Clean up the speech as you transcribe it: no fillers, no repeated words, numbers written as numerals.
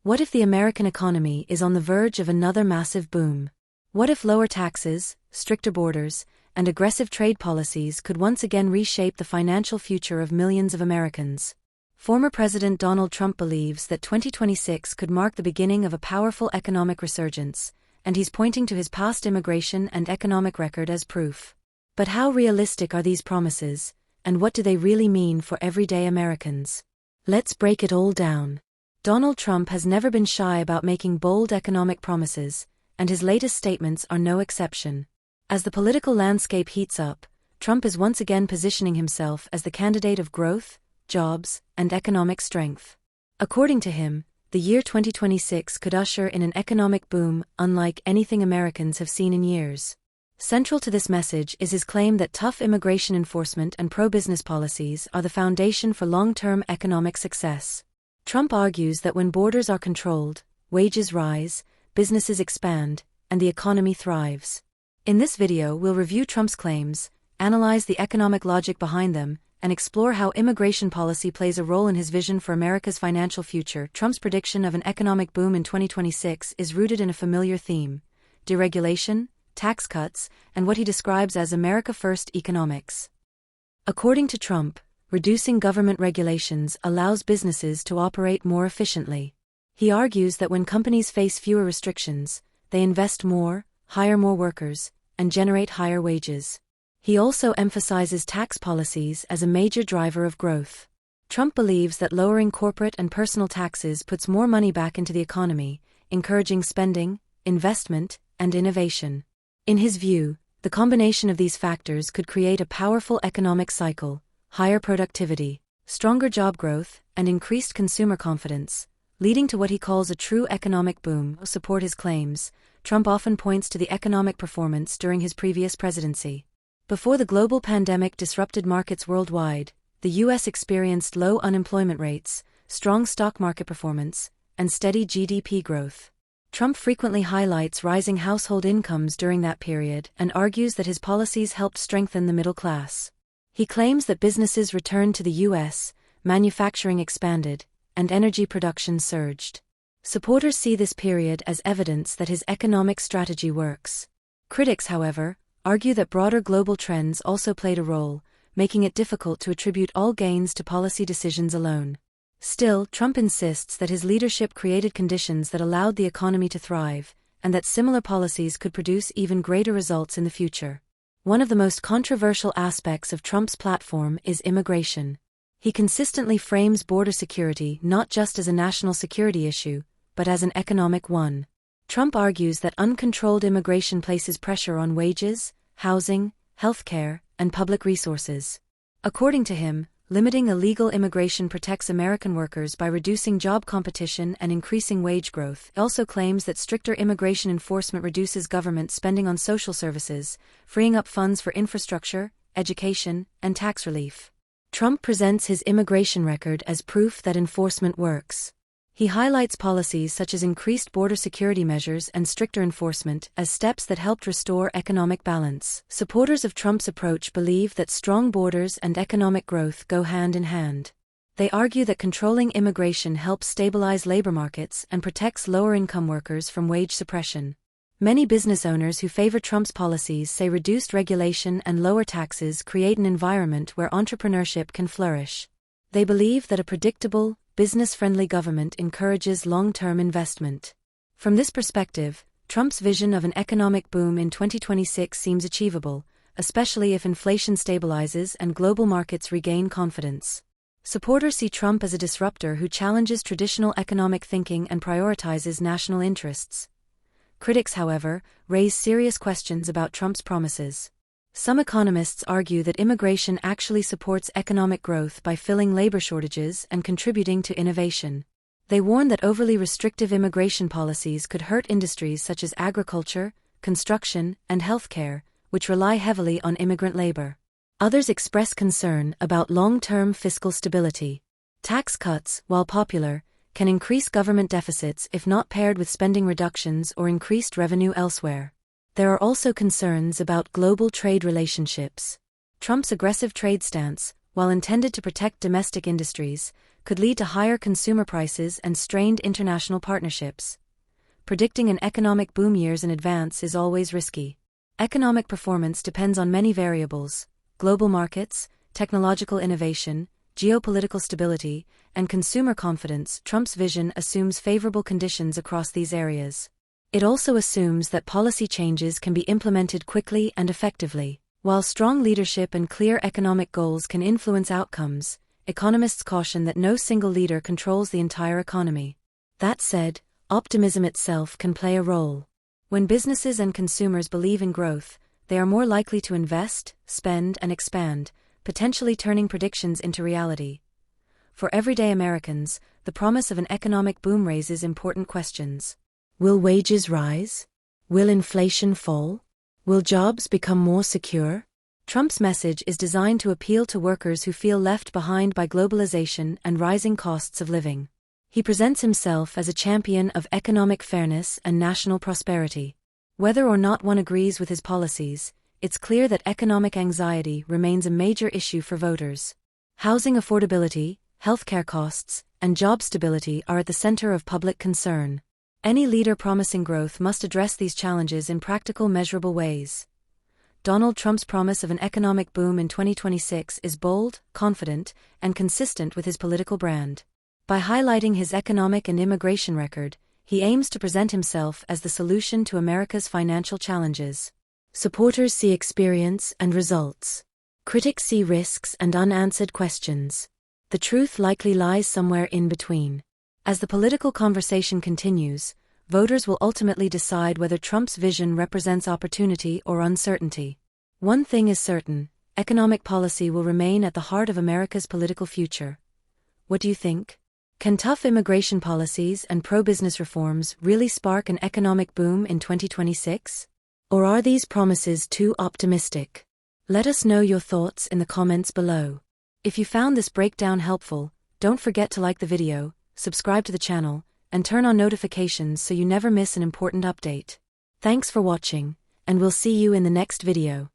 What if the American economy is on the verge of another massive boom? What if lower taxes, stricter borders, and aggressive trade policies could once again reshape the financial future of millions of Americans? Former President Donald Trump believes that 2026 could mark the beginning of a powerful economic resurgence, and he's pointing to his past immigration and economic record as proof. But how realistic are these promises, and what do they really mean for everyday Americans? Let's break it all down. Donald Trump has never been shy about making bold economic promises, and his latest statements are no exception. As the political landscape heats up, Trump is once again positioning himself as the candidate of growth, jobs, and economic strength. According to him, the year 2026 could usher in an economic boom unlike anything Americans have seen in years. Central to this message is his claim that tough immigration enforcement and pro-business policies are the foundation for long-term economic success. Trump argues that when borders are controlled, wages rise, businesses expand, and the economy thrives. In this video, we'll review Trump's claims, analyze the economic logic behind them, and explore how immigration policy plays a role in his vision for America's financial future. Trump's prediction of an economic boom in 2026 is rooted in a familiar theme: deregulation, tax cuts, and what he describes as America First economics. According to Trump, reducing government regulations allows businesses to operate more efficiently. He argues that when companies face fewer restrictions, they invest more, hire more workers, and generate higher wages. He also emphasizes tax policies as a major driver of growth. Trump believes that lowering corporate and personal taxes puts more money back into the economy, encouraging spending, investment, and innovation. In his view, the combination of these factors could create a powerful economic cycle: higher productivity, stronger job growth, and increased consumer confidence, leading to what he calls a true economic boom. To support his claims, Trump often points to the economic performance during his previous presidency. Before the global pandemic disrupted markets worldwide, the U.S. experienced low unemployment rates, strong stock market performance, and steady GDP growth. Trump frequently highlights rising household incomes during that period and argues that his policies helped strengthen the middle class. He claims that businesses returned to the U.S., manufacturing expanded, and energy production surged. Supporters see this period as evidence that his economic strategy works. Critics, however, argue that broader global trends also played a role, making it difficult to attribute all gains to policy decisions alone. Still, Trump insists that his leadership created conditions that allowed the economy to thrive, and that similar policies could produce even greater results in the future. One of the most controversial aspects of Trump's platform is immigration. He consistently frames border security not just as a national security issue, but as an economic one. Trump argues that uncontrolled immigration places pressure on wages, housing, healthcare, and public resources. According to him, limiting illegal immigration protects American workers by reducing job competition and increasing wage growth. He also claims that stricter immigration enforcement reduces government spending on social services, freeing up funds for infrastructure, education, and tax relief. Trump presents his immigration record as proof that enforcement works. He highlights policies such as increased border security measures and stricter enforcement as steps that helped restore economic balance. Supporters of Trump's approach believe that strong borders and economic growth go hand in hand. They argue that controlling immigration helps stabilize labor markets and protects lower-income workers from wage suppression. Many business owners who favor Trump's policies say reduced regulation and lower taxes create an environment where entrepreneurship can flourish. They believe that a predictable, business-friendly government encourages long-term investment. From this perspective, Trump's vision of an economic boom in 2026 seems achievable, especially if inflation stabilizes and global markets regain confidence. Supporters see Trump as a disruptor who challenges traditional economic thinking and prioritizes national interests. Critics, however, raise serious questions about Trump's promises. Some economists argue that immigration actually supports economic growth by filling labor shortages and contributing to innovation. They warn that overly restrictive immigration policies could hurt industries such as agriculture, construction, and healthcare, which rely heavily on immigrant labor. Others express concern about long-term fiscal stability. Tax cuts, while popular, can increase government deficits if not paired with spending reductions or increased revenue elsewhere. There are also concerns about global trade relationships. Trump's aggressive trade stance, while intended to protect domestic industries, could lead to higher consumer prices and strained international partnerships. Predicting an economic boom years in advance is always risky. Economic performance depends on many variables: global markets, technological innovation, geopolitical stability, and consumer confidence. Trump's vision assumes favorable conditions across these areas. It also assumes that policy changes can be implemented quickly and effectively. While strong leadership and clear economic goals can influence outcomes, economists caution that no single leader controls the entire economy. That said, optimism itself can play a role. When businesses and consumers believe in growth, they are more likely to invest, spend, and expand, potentially turning predictions into reality. For everyday Americans, the promise of an economic boom raises important questions. Will wages rise? Will inflation fall? Will jobs become more secure? Trump's message is designed to appeal to workers who feel left behind by globalization and rising costs of living. He presents himself as a champion of economic fairness and national prosperity. Whether or not one agrees with his policies, it's clear that economic anxiety remains a major issue for voters. Housing affordability, healthcare costs, and job stability are at the center of public concern. Any leader promising growth must address these challenges in practical, measurable ways. Donald Trump's promise of an economic boom in 2026 is bold, confident, and consistent with his political brand. By highlighting his economic and immigration record, he aims to present himself as the solution to America's financial challenges. Supporters see experience and results. Critics see risks and unanswered questions. The truth likely lies somewhere in between. As the political conversation continues, voters will ultimately decide whether Trump's vision represents opportunity or uncertainty. One thing is certain: economic policy will remain at the heart of America's political future. What do you think? Can tough immigration policies and pro-business reforms really spark an economic boom in 2026? Or are these promises too optimistic? Let us know your thoughts in the comments below. If you found this breakdown helpful, don't forget to like the video, subscribe to the channel, and turn on notifications so you never miss an important update. Thanks for watching, and we'll see you in the next video.